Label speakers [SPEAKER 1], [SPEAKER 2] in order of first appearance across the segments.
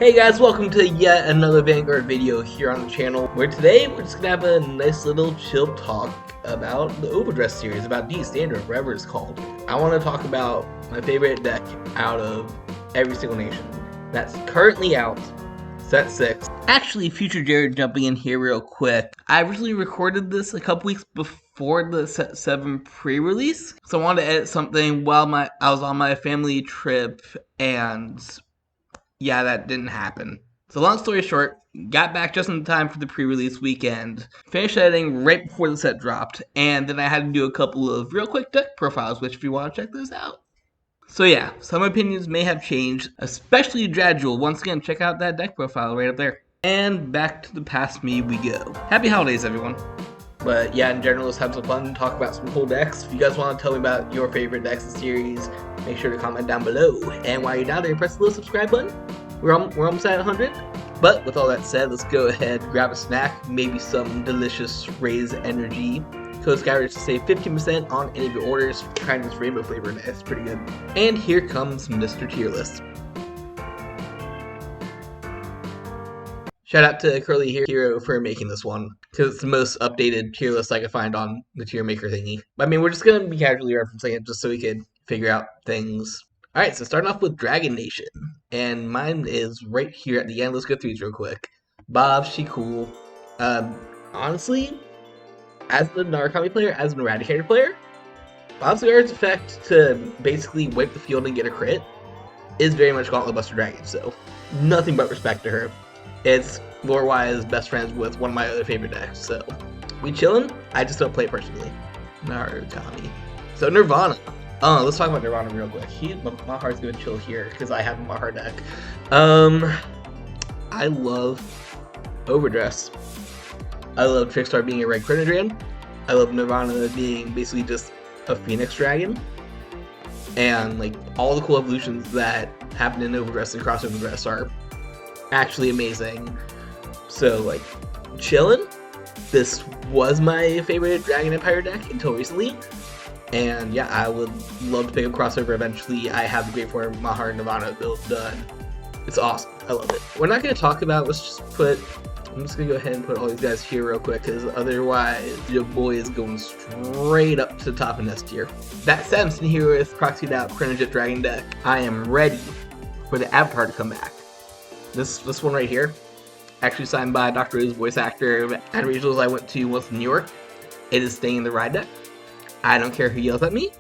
[SPEAKER 1] Hey guys, welcome to yet another Vanguard video here on the channel, where today we're just gonna have a nice little chill talk about the Overdress series, about D Standard, whatever it's called. I want to talk about my favorite deck out of every single nation that's currently out, set 6. Actually, Future Jared jumping in here real quick. I originally recorded this a couple weeks before the set 7 pre-release, so I wanted to edit something while I was on my family trip, and yeah, that didn't happen. So long story short, got back just in time for the pre-release weekend, finished editing right before the set dropped, and then I had to do a couple of real quick deck profiles, which if you want to check those out. So yeah, some opinions may have changed, especially Jadjul. Once again, check out that deck profile right up there. And back to the past me we go. Happy holidays, everyone. But yeah, in general, let's have some fun and talk about some cool decks. If you guys want to tell me about your favorite decks in the series, make sure to comment down below. And while you're down there, press the little subscribe button. We're almost at 100. But with all that said, let's go ahead, grab a snack, maybe some delicious Raise Energy. Code Skyward to save 15% on any of your orders. Trying this rainbow flavor, it's pretty good. And here comes Mr. Tier List. Shout out to Curly Hero for making this one, because it's the most updated tier list I could find on the tier maker thingy. I mean, we're just going to be casually referencing it just so we could figure out things. Alright, so starting off with Dragon Nation, and mine is right here at the end. Let's go through these real quick. Bob, she cool. Honestly, as the Narukami player, as an Eradicator player, Bob's Guard's effect to basically wipe the field and get a crit is very much Gauntlet Buster Dragon, so nothing but respect to her. It's lore-wise best friends with one of my other favorite decks, so we chillin'. I just don't play it personally. Narukami. So Nirvana. Let's talk about Nirvana real quick. My heart's gonna chill here because I have him in my hard deck. I love Overdress. I love Trickstar being a red Chronodragon. I love Nirvana being basically just a Phoenix Dragon. And like all the cool evolutions that happen in Overdress and Cross Overdress are actually amazing. So like chillin'. This was my favorite Dragon Empire deck until recently. And yeah, I would love to pick up Crossover eventually. I have the Great Form Mahar Nirvana build done. It's awesome. I love it. We're not going to talk about, I'm just going to go ahead and put all these guys here real quick, because otherwise your boy is going straight up to the top of S tier. That said, I'm sitting here with proxied out Chronojet Dragon deck. I am ready for the Avatar to come back. This one right here, actually signed by Dr. Who's voice actor at regionals I went to once in New York. It is staying in the ride deck. I don't care who yells at me.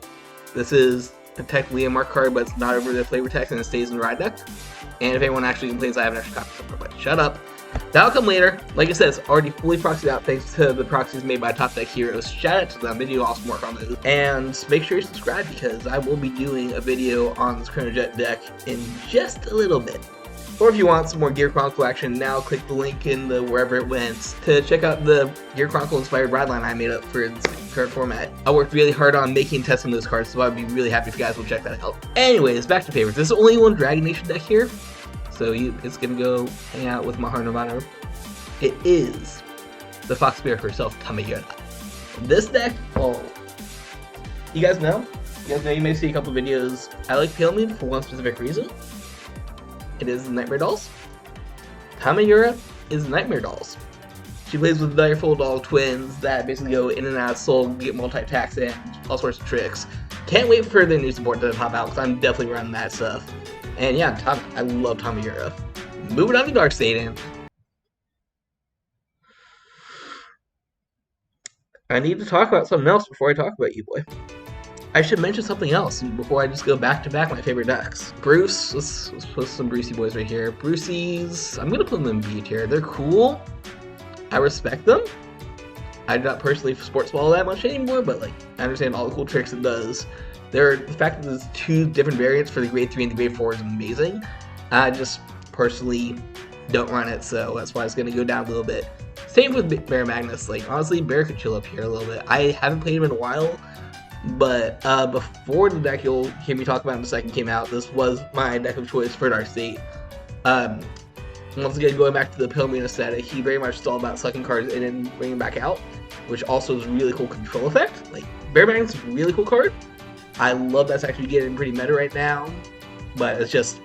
[SPEAKER 1] This is technically a mark card, but it's not over the flavor text and it stays in the ride deck. And if anyone actually complains, I have an extra copy somewhere, but shut up. That'll come later. Like I said, it's already fully proxied out thanks to the proxies made by Top Deck Heroes. Shout out to them, they do awesome work on those. And make sure you subscribe because I will be doing a video on this Chronojet deck in just a little bit. Or if you want some more Gear Chronicle action, now click the link in the wherever it went to check out the Gear Chronicle inspired ride line I made up for this current format. I worked really hard on making and testing those cards, so I'd be really happy if you guys will check that out. Anyways, back to favorites. There's only one Dragon Nation deck here, so it's gonna go hang out with Mahar Nirvana. It is the Fox Spirit herself, Tamayura. This deck, oh, you guys know you may see a couple videos. I like Pale Moon for one specific reason. It is Nightmare Dolls. Tamayura is Nightmare Dolls. She plays with Direful Doll twins that basically go in and out of Soul, get multi-attacks, and all sorts of tricks. Can't wait for the new support to pop out, because I'm definitely running that stuff. And yeah, I love Tamayura. Moving on to Dark Satan. I need to talk about something else before I talk about you, boy. I should mention something else before I just go back to back my favorite decks. Bruce, let's put some Brucey boys right here. Bruceys, I'm gonna put them in B tier. They're cool. I respect them. I do not personally sports ball that much anymore, but like I understand all the cool tricks it does. The fact that there's two different variants for the grade 3 and the grade 4 is amazing. I just personally don't run it, so that's why it's gonna go down a little bit. Same with Bear Magnus. Like honestly, Bear could chill up here a little bit. I haven't played him in a while. But before the deck you'll hear me talk about in a second came out, this was my deck of choice for Dark State. Once again, going back to the Pilmina aesthetic, he very much is all about sucking cards in and bringing them back out, which also is a really cool control effect. Like, Bear Magnus is a really cool card. I love that's actually getting pretty meta right now, but it's just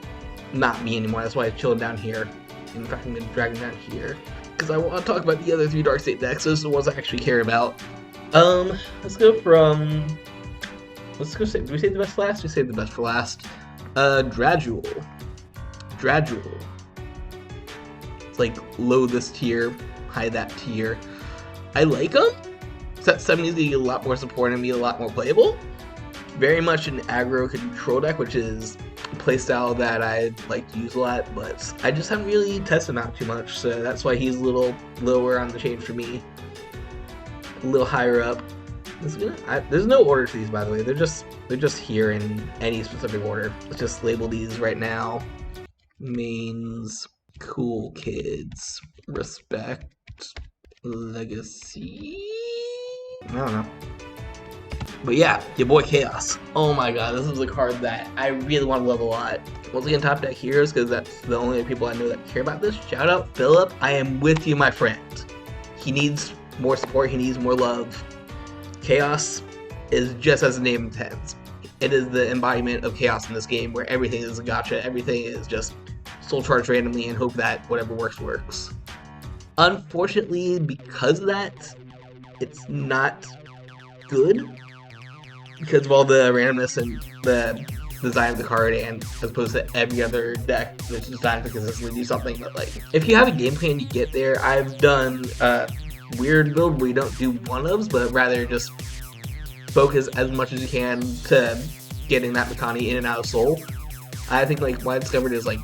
[SPEAKER 1] not me anymore. That's why I'm chilling down here. In fact, I'm going to drag him down here. Because I want to talk about the other 3 Dark State decks. Those are the ones I actually care about. Let's go from... Let's go say... Do we save the best for last? We save the best for last. Gradual. It's like low this tier, high that tier. I like them. Set 70 is going to get a lot more support and be a lot more playable. Very much an aggro control deck, which is a playstyle that I like to use a lot, but I just haven't really tested out too much, so that's why he's a little lower on the chain for me. A little higher up. There's no order to these, by the way. They're just here in any specific order. Let's just label these right now. Mains, cool kids, respect, legacy. I don't know. But yeah, your boy Chaos. Oh my god, this is a card that I really want to love a lot. Once again, top deck heroes, because that's the only people I know that care about this. Shout out, Philip. I am with you, my friend. He needs more support. He needs more love. Chaos is just as the name intends. It is the embodiment of chaos in this game, where everything is a gotcha. Everything is just soul charged randomly and hope that whatever works. Unfortunately, because of that, it's not good. Because of all the randomness and the design of the card, and as opposed to every other deck that's designed to consistently do something. But like, if you have a game plan, you get there. I've done weird build where you don't do one-ofs, but rather just focus as much as you can to getting that Makani in and out of Soul. I think like what I discovered is like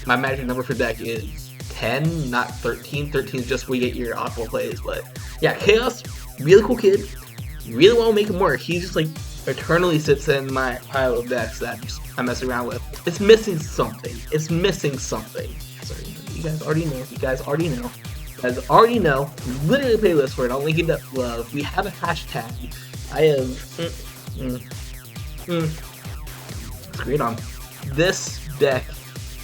[SPEAKER 1] my magic number for deck is 10, not 13. 13 is just where you get your optimal plays. But yeah, Chaos, really cool kid. Really want to make him work. He just like eternally sits in my pile of decks that I mess around with. It's missing something. Sorry, you guys already know. Literally a playlist for it. I'll link it up below. We have a hashtag. I have great on. This deck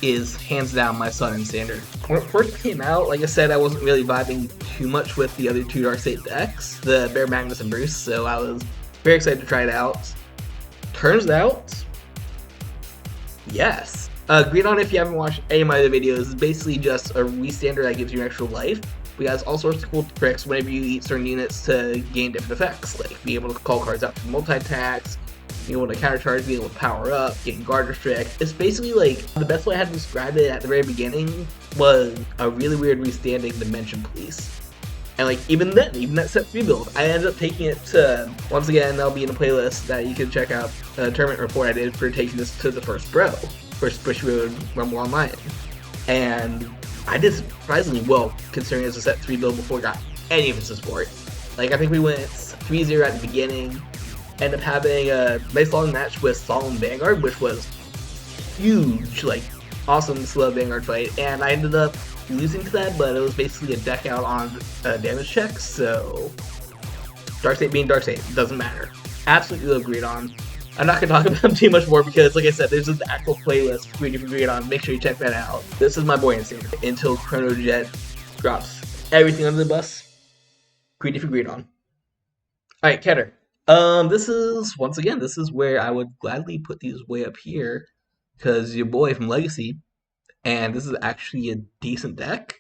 [SPEAKER 1] is hands down my Sun and Standard. When it first came out, like I said, I wasn't really vibing too much with the other 2 Dark State decks, the Bear, Magnus, and Bruce, so I was very excited to try it out. Turns out, yes. Green on, if you haven't watched any of my other videos, is basically just a restander that gives you an extra life. We has all sorts of cool tricks whenever you eat certain units to gain different effects, like being able to call cards out for multi-attacks, being able to countercharge, being able to power up, getting guard restrict. It's basically like, the best way I had to describe it at the very beginning was a really weird restanding Dimension Police. And like, even that set 3 build, I ended up taking it to, once again, that'll be in a playlist that you can check out, a tournament report I did for taking this to the first Bush Road Rumble Online. And I did surprisingly well, considering it was a set 3 build before I got any of its support. Like, I think we went 3-0 at the beginning, ended up having a nice long match with Solemn Vanguard, which was huge, like, awesome slow Vanguard fight, and I ended up losing to that, but it was basically a deck out on damage checks, so Dark State being Dark State, doesn't matter. Absolutely love Greedon. I'm not going to talk about him too much more because, like I said, there's an actual playlist for Greedon. Make sure you check that out. This is my boy Insane. Until Chrono Jet drops everything under the bus, Greedy for Greedon. Alright, Keter. This is where I would gladly put these way up here, because your boy from Legacy, and this is actually a decent deck.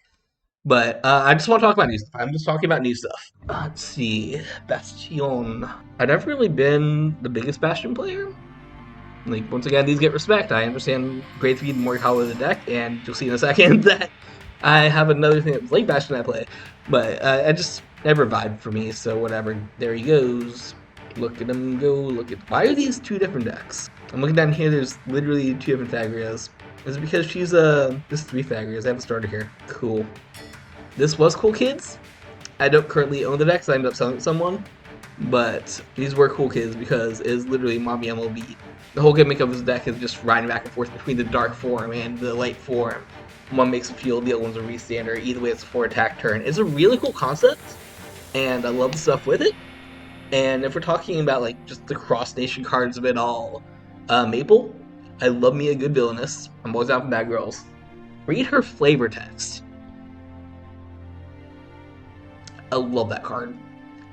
[SPEAKER 1] But I just want to talk about new stuff. I'm just talking about new stuff. Let's see. Bastion. I've never really been the biggest Bastion player. Like, once again, these get respect. I understand grade 3 more color the deck, and you'll see in a second that I have another thing that's like Bastion I play. But I just never vibed for me, so whatever. There he goes. Look at him go. Look at. Why are these 2 different decks? I'm looking down here, there's literally 2 different Thagrias. Is it because she's this 3 Thagrias? I haven't started here. Cool. This was cool kids. I don't currently own the deck, so I ended up selling it to someone. But these were cool kids because it is literally Mommy MLB. The whole gimmick of this deck is just riding back and forth between the dark form and the light form. One makes a field, the other one's a restander. Either way, it's a 4 attack turn. It's a really cool concept, and I love the stuff with it. And if we're talking about like just the cross-nation cards of it all, Maple, I love me a good villainess. I'm always out for bad girls. Read her flavor text. I love that card.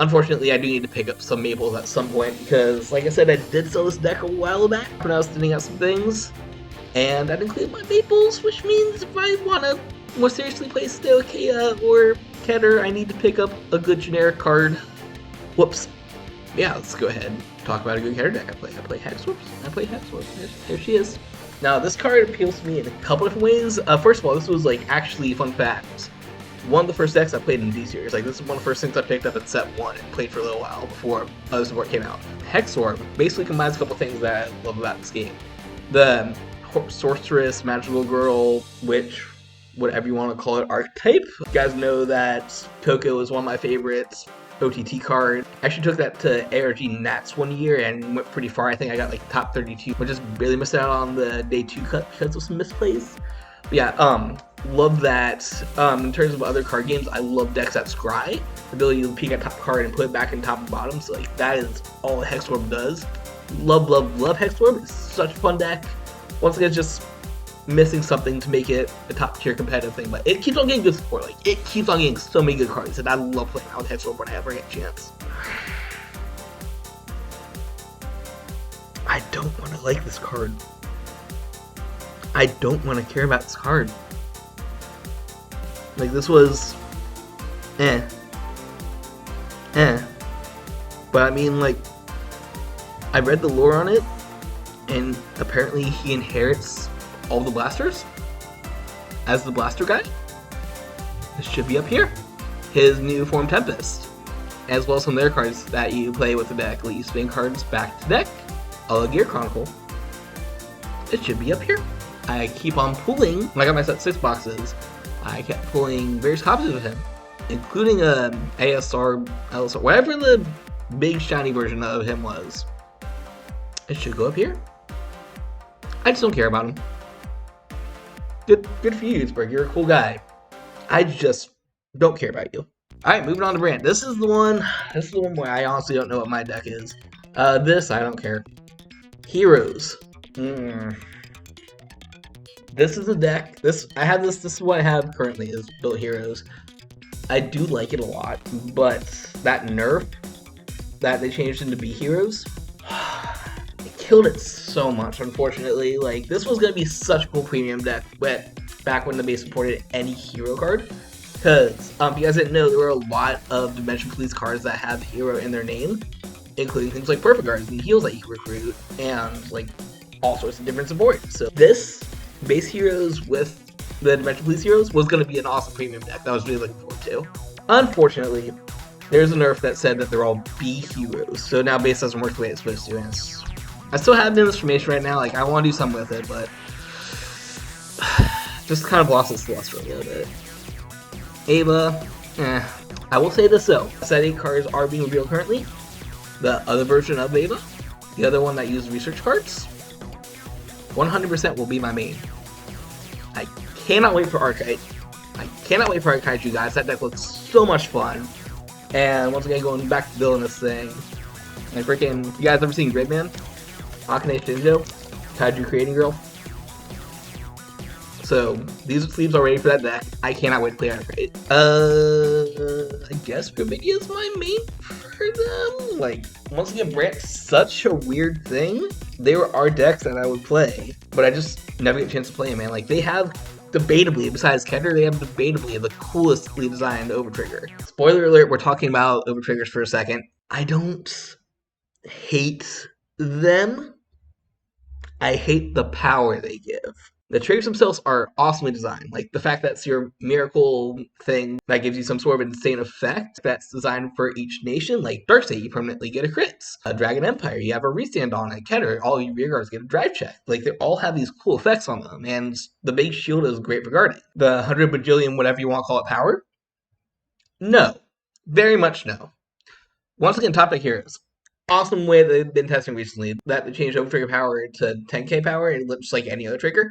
[SPEAKER 1] Unfortunately, I do need to pick up some Maples at some point because, like I said, I did sell this deck a while back when I was thinning out some things. And that includes my maples, which means if I want to more seriously play Stoicheia or Keter, I need to pick up a good generic card. Whoops. Yeah, let's go ahead and talk about a good Keter deck I play. I play Hexwarp. There she is. Now, this card appeals to me in a couple different ways. First of all, this was like actually fun fact. One of the first decks I played in D-Series. Like, this is one of the first things I picked up at set 1 and played for a little while before other support came out. Hexwarp basically combines a couple things that I love about this game. The sorceress, magical girl, witch, whatever you want to call it, archetype. You guys know that Coco is one of my favorites. OTT card. I actually took that to ARG Nats one year and went pretty far. I think I got like top 32, which just barely missed out on the day 2 cut because of some misplays. But yeah, love that. In terms of other card games, I love decks that scry. The ability to peek at top card and put it back in top and bottom. So like that is all Hexwarp does. Love Hexwarp. It's such a fun deck. Once again, it's just missing something to make it a top tier competitive thing, but it keeps on getting good support. Like, it keeps on getting so many good cards, and I love playing out with Hexwarp when I ever get a chance. I don't want to like this card. I don't want to care about this card. Like, this was but I mean, like, I read the lore on it, and apparently he inherits all the blasters as the blaster guy. This should be up here. His new form Tempest, as well as some of their cards that you play with the deck. Let you spin cards back to deck. A Gear Chronicle. It should be up here. I keep on pulling. When I got my set 6 boxes, I kept pulling various copies of him, including a ASR, LSR, whatever the big shiny version of him was. It should go up here. I just don't care about him. Good for you, Sprig. You're a cool guy. I just don't care about you. Alright, moving on to brand. This is the one where I honestly don't know what my deck is. This, I don't care. Heroes. This is a deck. This is what I have currently, is built Heroes. I do like it a lot, but that nerf that they changed into B Heroes, it killed it so much, unfortunately. Like, this was gonna be such a cool premium deck back when the base supported any hero card. Because, if you guys didn't know, there were a lot of Dimension Police cards that have hero in their name, including things like Perfect Guards and heals that you can recruit, and like all sorts of different support. So this base heroes with the Dimension Police heroes was going to be an awesome premium deck that I was really looking forward to. Unfortunately, there's a nerf that said that they're all B heroes, so now base doesn't work the way it's supposed to. And I still have the information right now, like I want to do something with it, but just kind of lost its luster a little bit. Ava, I will say this though, set 8 cards are being revealed currently. The other version of Ava, the other one that uses research cards, 100% will be my main. I cannot wait for Archite. I cannot wait for Archite, you guys. That deck looks so much fun. And once again, going back to building this thing, like freaking, you guys ever seen Gridman? Akane Shinjo, Kaiju Creating Girl. So these sleeves are ready for that deck. I cannot wait to play Archite. I guess Gravidia is my main for them. Like, once again, Brand's such a weird thing. There are decks that I would play, but I just never get a chance to play them, man. Like, they have, debatably, besides Kender, they have debatably the coolestly designed Overtrigger. Spoiler alert, we're talking about Overtriggers for a second. I don't hate them. I hate the power they give. The triggers themselves are awesomely designed. Like, the fact that it's your miracle thing that gives you some sort of insane effect that's designed for each nation. Like, Darkseid, you permanently get a crit. Dragon Empire, you have a restand on it. Keter, all your rear guards get a drive check. Like, they all have these cool effects on them, and the big shield is great for guarding. The 100 bajillion, whatever you want to call it, power? No. Very much no. Once again, top deck heroes. Awesome way they've been testing recently, that they changed Overtrigger power to 10k power, and it looks like any other trigger.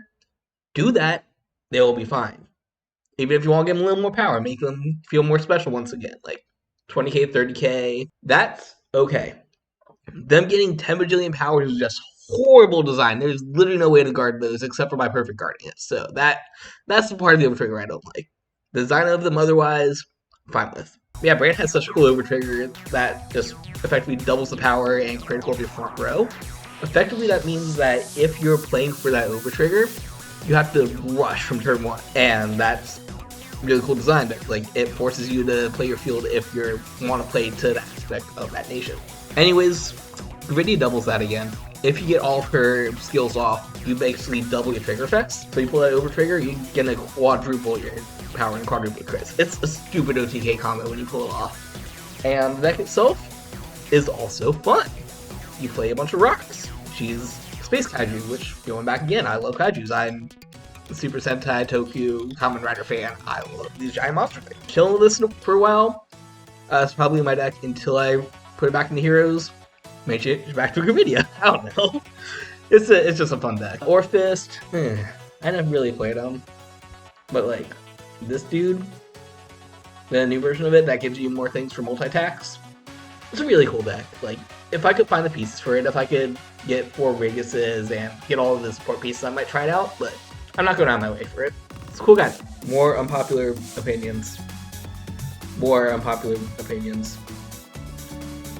[SPEAKER 1] Do that, they will be fine. Even if you want to give them a little more power, make them feel more special once again. Like 20k, 30k, that's okay. Them getting 10 bajillion powers is just horrible design. There's literally no way to guard those except for by perfect guarding it. So that's the part of the Overtrigger I don't like. The design of them otherwise, fine with. Yeah, Brand has such a cool Overtrigger that just effectively doubles the power and critical of your front row. Effectively, that means that if you're playing for that overtrigger, you have to rush from turn 1, and that's really cool design. Like, it forces you to play your field if you want to play to that aspect of that nation. Anyways, Gravidia doubles that again. If you get all of her skills off, you basically double your trigger effects. So you pull that over trigger, you're gonna quadruple your power and quadruple your crits. It's a stupid OTK combo when you pull it off. And the deck itself is also fun. You play a bunch of rocks. She's Space Kaiju, which, going back again, I love Kaijus. I'm a Super Sentai, Tokyo, Kamen Rider fan. I love these giant monster things. Chilling with this for a while. It's probably my deck until I put it back into Heroes. Make it back to Gravidia. I don't know. It's just a fun deck. Orfist, I never really played him. But like, this dude, the new version of it that gives you more things for multi-attacks, it's a really cool deck. Like, if I could find the pieces for it, if I could get 4 Reguses and get all of the support pieces, I might try it out, but I'm not going out of my way for it. It's a cool guy. More unpopular opinions.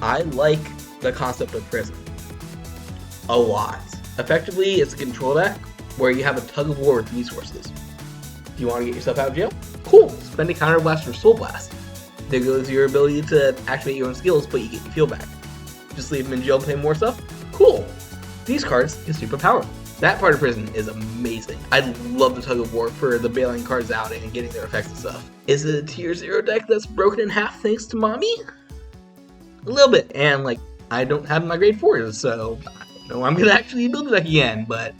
[SPEAKER 1] I like the concept of prison a lot. Effectively, it's a control deck where you have a tug of war with resources. If you want to get yourself out of jail, cool, spend a Counter Blast or Soul Blast. There goes your ability to activate your own skills, but you get your field back. Just leave them in jail and play more stuff? Cool! These cards is super powerful. That part of prison is amazing. I love the tug of war for the bailing cards out and getting their effects and stuff. Is it a tier 0 deck that's broken in half thanks to mommy? A little bit, and like, I don't have my grade 4s, so I don't know I'm gonna actually build the deck again, but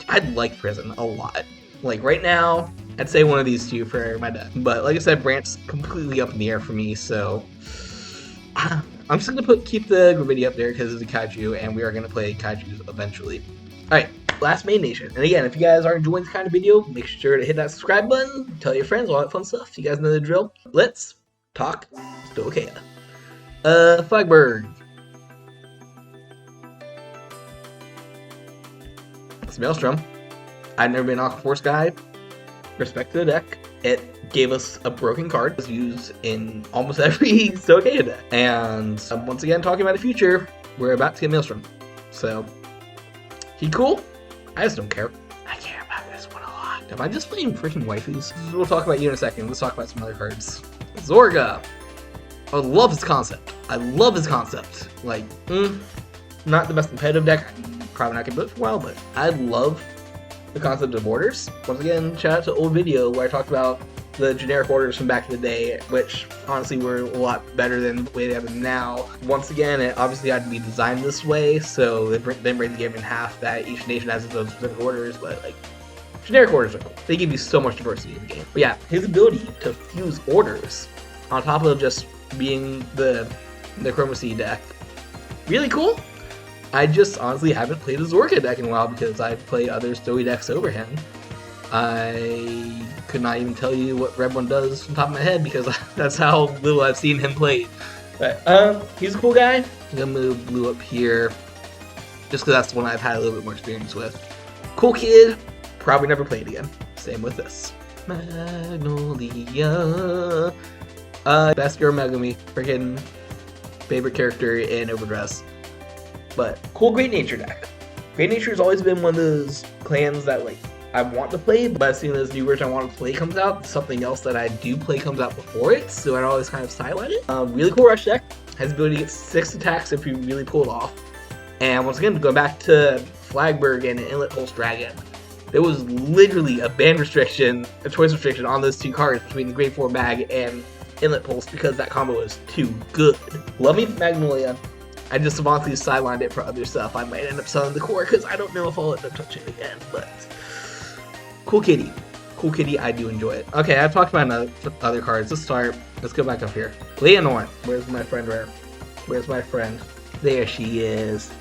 [SPEAKER 1] I like prison a lot. Like, right now, I'd say one of these two for my deck. But like I said, Brant's completely up in the air for me, so I'm just gonna keep the Gravidia up there because it's a Kaiju, and we are gonna play Kaijus eventually. Alright, last main nation. And again, if you guys are enjoying this kind of video, make sure to hit that subscribe button, tell your friends, all that fun stuff. You guys know the drill. Let's talk Stoicheia. Flagberg. It's Maelstrom. I've never been an Aqua Force guy. Respect to the deck. It gave us a broken card. It was used in almost every Stoicheia deck. And once again, talking about the future, we're about to get Maelstrom. So, he cool? I just don't care. I care about this one a lot. Am I just playing freaking waifus? We'll talk about you in a second. Let's talk about some other cards. Zorga. I love his concept. Like, not the best competitive deck. I'm probably not gonna do it for a while, but I love the concept of orders. Once again, shout out to old video where I talked about the generic orders from back in the day, which honestly were a lot better than the way they have them now. Once again, it obviously had to be designed this way, so they break the game in half that each nation has its own specific orders, but like, generic orders are cool. They give you so much diversity in the game. But yeah, his ability to fuse orders on top of just being the Chroma Sea deck, really cool. I just honestly haven't played a Zorka deck in a while because I've played other Stoicheia decks over him. I could not even tell you what Red One does from the top of my head because that's how little I've seen him play. But he's a cool guy. I'm gonna move Blue up here just because that's the one I've had a little bit more experience with. Cool kid, probably never played again. Same with this. Magnolia. Best girl Megami, freaking favorite character in Overdress. But cool Great Nature deck. Great Nature has always been one of those clans that like I want to play, but as soon as new version I want to play comes out, something else that I do play comes out before it, so I always kind of sideline it. Really cool rush deck. Has the ability to get 6 attacks if you really pull it off. And once again, going back to Flagberg and Inlet Pulse Dragon, there was literally a ban restriction, a choice restriction on those two cards between the Grade 4 Mag and Inlet Pulse because that combo is too good. Love me Magnolia. I just honestly sidelined it for other stuff. I might end up selling the core because I don't know if I'll let them touch it again, but cool kitty. Cool kitty, I do enjoy it. Okay, I've talked about other cards. Let's go back up here. Leonore. Where's my friend Rare? Where's my friend? There she is.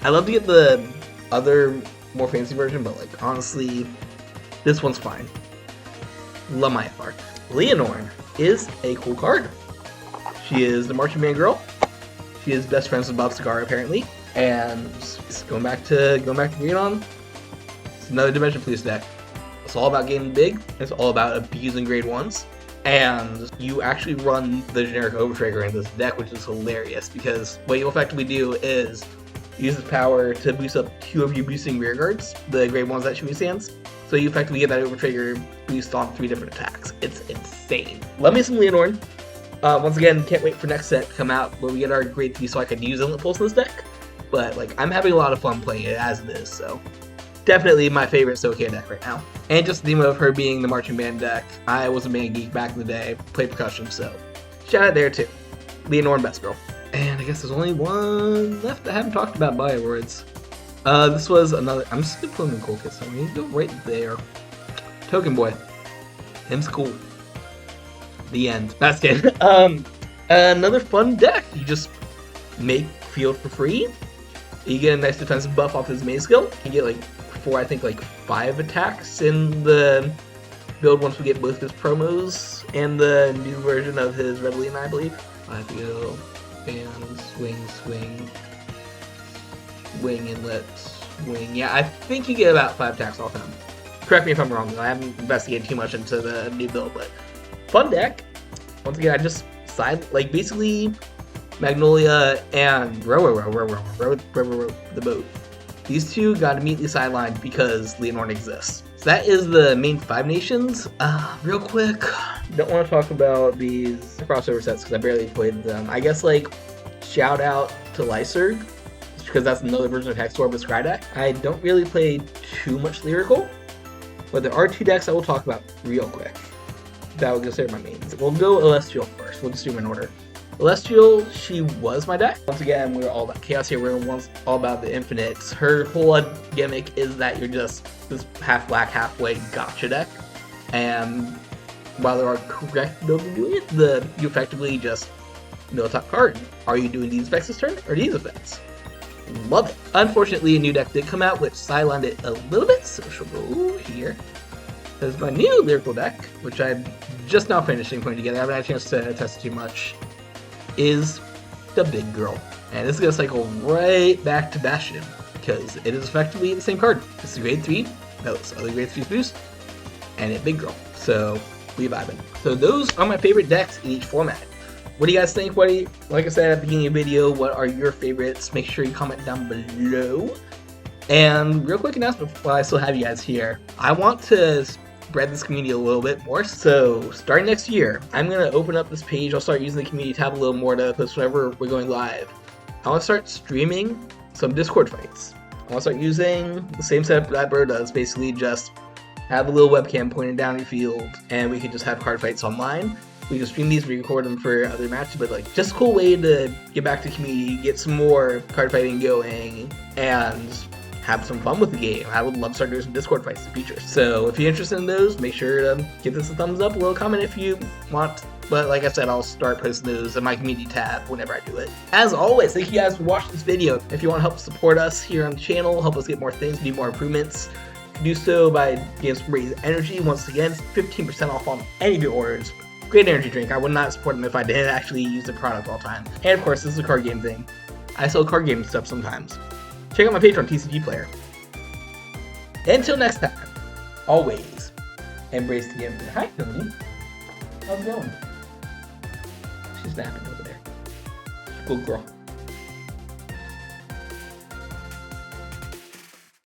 [SPEAKER 1] I love to get the other, more fancy version, but like, honestly, this one's fine. Love my FR. Leonore is a cool card. She is the marching band girl. She is best friends with Bob Segar apparently, and going back to Green On, it's another Dimension Police deck. It's all about gaming big. It's all about abusing grade 1s, and you actually run the generic Overtrigger in this deck, which is hilarious because what you'll effectively do is uses power to boost up 2 of your boosting rear guards, the grade ones that she withstands. So you effectively get that over trigger boost on 3 different attacks. It's insane. Love me some Leonore. Once again, can't wait for next set to come out where we get our grade 3 so I can use Inlet Pulse in this deck. But like, I'm having a lot of fun playing it as it is, so definitely my favorite Soke deck right now. And just the theme of her being the marching band deck. I was a band geek back in the day, played percussion, so shout out there too. Leonore and Best Girl. And I guess there's only one left I haven't talked about by awards. This was another. I'm just gonna put him in Cool Kids, so I'm gonna go right there. Token Boy. Him's cool. The end. That's it. Another fun deck. You just make field for free. You get a nice defensive buff off his main skill. You get like 4, I think like 5 attacks in the build once we get both his promos and the new version of his Rebellion, I believe. I feel and swing, inlet, swing. Yeah, I think you get about 5 attacks off him. Correct me if I'm wrong, though. I haven't investigated too much into the new build, but fun deck. Once again, I just like basically Magnolia and row the boat. These two got immediately sidelined because Leonore exists. So that is the main 5 nations. Real quick, don't want to talk about these crossover sets because I barely played them. I guess like shout out to Lyserg, because that's another version of Hexor with Scry deck. I don't really play too much Lyrical, but there are 2 decks I will talk about real quick that will consider my mains. We'll go Celestial first. We'll just do them in order. Celestial, she was my deck. Once again, we're all about chaos here. We're all about the infinite. Her whole gimmick is that you're just this half black, half white gotcha deck. And while there are correct builds of doing it, you effectively just mill top card. Are you doing these effects this turn or these effects? Love it. Unfortunately, a new deck did come out which sidelined it a little bit, so she'll go here. There's my new Lyrical deck, which I'm just now finishing putting together. I haven't had a chance to test it too much. Is the Big Girl. And this is going to cycle right back to Bastion, because it is effectively the same card. This is grade 3, those other grade 3's boost, and it Big Girl. So, we vibing. So those are my favorite decks in each format. What do you guys think? Like I said at the beginning of the video, what are your favorites? Make sure you comment down below. And real quick announcement while I still have you guys here. I want to spread this community a little bit more, so starting next year, I'm going to open up this page. I'll start using the community tab a little more to post whenever we're going live. I want to start streaming some Discord fights. I want to start using the same setup that Bro does, basically just have a little webcam pointed down your field, and we can just have card fights online. We can stream these, we record them for other matches, but like just a cool way to get back to community, get some more card fighting going, and have some fun with the game. I would love to start doing some Discord fights in the future. So if you're interested in those, make sure to give this a thumbs up, a little comment if you want. But like I said, I'll start posting those in my community tab whenever I do it. As always, thank you guys for watching this video. If you want to help support us here on the channel, help us get more things, do more improvements, do so by getting some Raise Energy. Once again, 15% off on any of your orders. Great energy drink. I would not support them if I didn't actually use the product all the time. And of course, this is a card game thing. I sell card game stuff sometimes. Check out my page on TCG Player. Until next time, always embrace the infinite. Hi, Tony. How's it going? She's napping over there. Good girl.